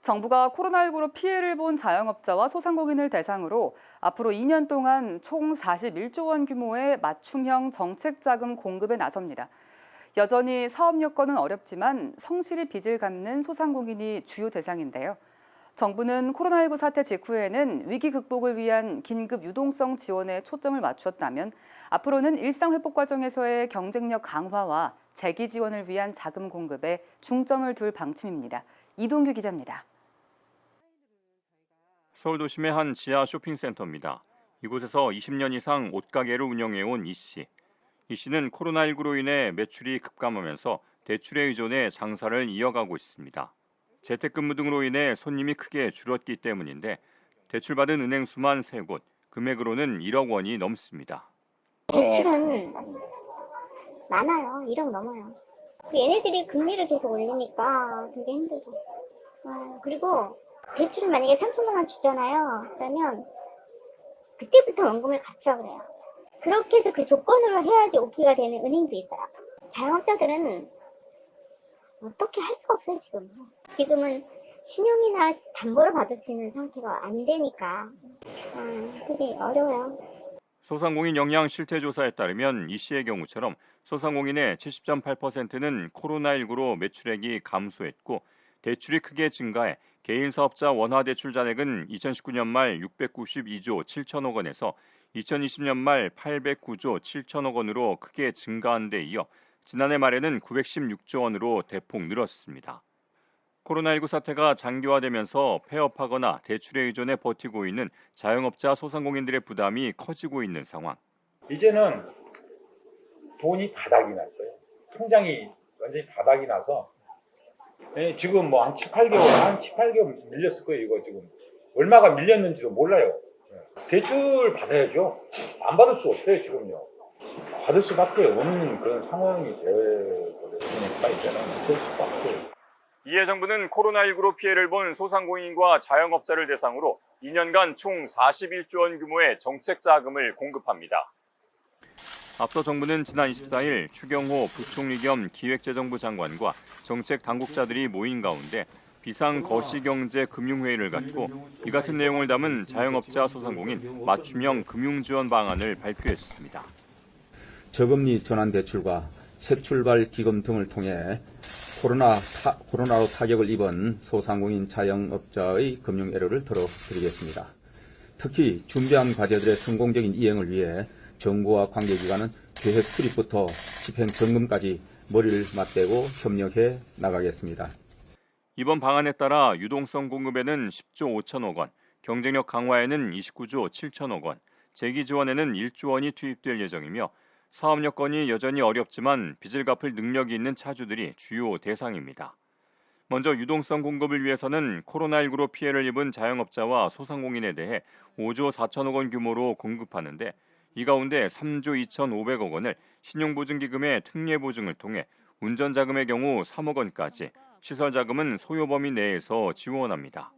정부가 코로나19로 피해를 본 자영업자와 소상공인을 대상으로 앞으로 2년 동안 총 41조 원 규모의 맞춤형 정책 자금 공급에 나섭니다. 여전히 사업 여건은 어렵지만 성실히 빚을 갚는 소상공인이 주요 대상인데요. 정부는 코로나19 사태 직후에는 위기 극복을 위한 긴급 유동성 지원에 초점을 맞추었다면 앞으로는 일상 회복 과정에서의 경쟁력 강화와 재기 지원을 위한 자금 공급에 중점을 둘 방침입니다. 이동규 기자입니다. 서울 도심의 한 지하 쇼핑센터입니다. 이곳에서 20년 이상 옷가게를 운영해온 이 씨. 이 씨는 코로나19로 인해 매출이 급감하면서 대출에 의존해 장사를 이어가고 있습니다. 재택근무 등으로 인해 손님이 크게 줄었기 때문인데 대출받은 은행 수만 3곳, 금액으로는 1억 원이 넘습니다. 대출은 많아요. 1억 넘어요. 얘네들이 금리를 계속 올리니까 되게 힘들죠. 그리고 대출을 만약에 3천만 원 주잖아요. 그러면 그때부터 원금을 갚으라고 그래요. 그렇게 해서 그 조건으로 해야지 오케이가 되는 은행도 있어요. 자영업자들은 어떻게 할 수가 없어요, 지금. 지금은 신용이나 담보를 받을 수 있는 상태가 안 되니까 그게 어려워요. 소상공인 역량 실태조사에 따르면 이 씨의 경우처럼 소상공인의 70.8%는 코로나19로 매출액이 감소했고 대출이 크게 증가해 개인 사업자 원화 대출 잔액은 2019년 말 692조 7천억 원에서 2020년 말 809조 7천억 원으로 크게 증가한 데 이어 지난해 말에는 916조 원으로 대폭 늘었습니다. 코로나19 사태가 장기화되면서 폐업하거나 대출에 의존해 버티고 있는 자영업자 소상공인들의 부담이 커지고 있는 상황. 이제는 돈이 바닥이 났어요. 통장이 완전히 바닥이 나서 지금 뭐 한 7, 8개월 밀렸을 거예요. 이거 지금 얼마가 밀렸는지도 몰라요. 대출 받아야죠. 안 받을 수 없어요. 지금요. 받을 수밖에 없는 그런 상황이 되어버렸으니까 이제는 어쩔 수가 없어요. 이에 정부는 코로나19로 피해를 본 소상공인과 자영업자를 대상으로 2년간 총 41조 원 규모의 정책 자금을 공급합니다. 앞서 정부는 지난 24일 추경호 부총리 겸 기획재정부 장관과 정책 당국자들이 모인 가운데 비상거시경제금융회의를 갖고 이 같은 내용을 담은 자영업자 소상공인 맞춤형 금융지원 방안을 발표했습니다. 저금리 전환대출과 새출발 기금 등을 통해 코로나로 타격을 입은 소상공인 자영업자의 금융 애로를 덜어드리겠습니다. 특히 준비한 과제들의 성공적인 이행을 위해 정부와 관계기관은 계획 수립부터 집행 점검까지 머리를 맞대고 협력해 나가겠습니다. 이번 방안에 따라 유동성 공급에는 10조 5천억 원, 경쟁력 강화에는 29조 7천억 원, 재기 지원에는 1조 원이 투입될 예정이며 사업 여건이 여전히 어렵지만 빚을 갚을 능력이 있는 차주들이 주요 대상입니다. 먼저 유동성 공급을 위해서는 코로나19로 피해를 입은 자영업자와 소상공인에 대해 5조 4천억 원 규모로 공급하는데 이 가운데 3조 2,500억 원을 신용보증기금의 특례보증을 통해 운전자금의 경우 3억 원까지, 시설자금은 소요 범위 내에서 지원합니다.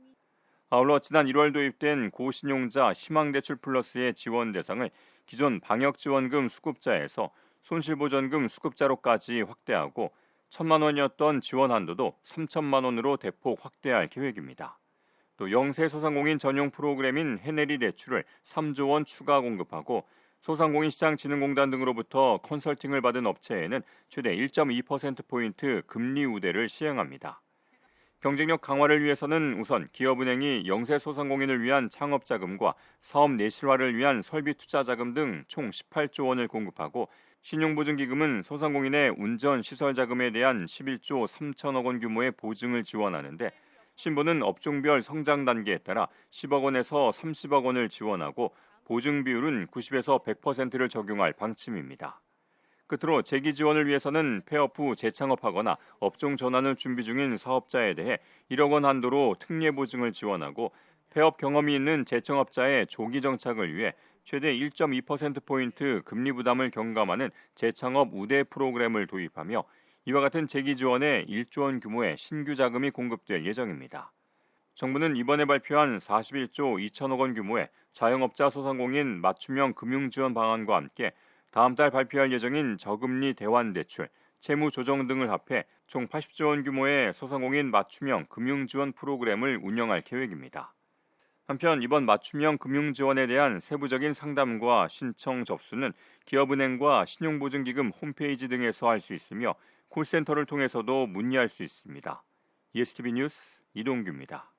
아울러 지난 1월 도입된 고신용자 희망대출 플러스의 지원 대상을 기존 방역지원금 수급자에서 손실보전금 수급자로까지 확대하고 1천만 원이었던 지원 한도도 3천만 원으로 대폭 확대할 계획입니다. 또 영세소상공인 전용 프로그램인 해내리 대출을 3조 원 추가 공급하고 소상공인시장진흥공단 등으로부터 컨설팅을 받은 업체에는 최대 1.2%포인트 금리 우대를 시행합니다. 경쟁력 강화를 위해서는 우선 기업은행이 영세소상공인을 위한 창업자금과 사업 내실화를 위한 설비투자자금 등 총 18조 원을 공급하고 신용보증기금은 소상공인의 운전시설자금에 대한 11조 3천억 원 규모의 보증을 지원하는데 신보는 업종별 성장 단계에 따라 10억 원에서 30억 원을 지원하고 보증 비율은 90에서 100%를 적용할 방침입니다. 끝으로 재기 지원을 위해서는 폐업 후 재창업하거나 업종 전환을 준비 중인 사업자에 대해 1억 원 한도로 특례 보증을 지원하고 폐업 경험이 있는 재창업자의 조기 정착을 위해 최대 1.2%포인트 금리 부담을 경감하는 재창업 우대 프로그램을 도입하며 이와 같은 재기 지원에 1조 원 규모의 신규 자금이 공급될 예정입니다. 정부는 이번에 발표한 41조 2천억 원 규모의 자영업자 소상공인 맞춤형 금융지원 방안과 함께 다음 달 발표할 예정인 저금리 대환대출, 채무 조정 등을 합해 총 80조 원 규모의 소상공인 맞춤형 금융 지원 프로그램을 운영할 계획입니다. 한편 이번 맞춤형 금융 지원에 대한 세부적인 상담과 신청 접수는 기업은행과 신용보증기금 홈페이지 등에서 할 수 있으며 콜센터를 통해서도 문의할 수 있습니다. ESTV 뉴스 이동규입니다.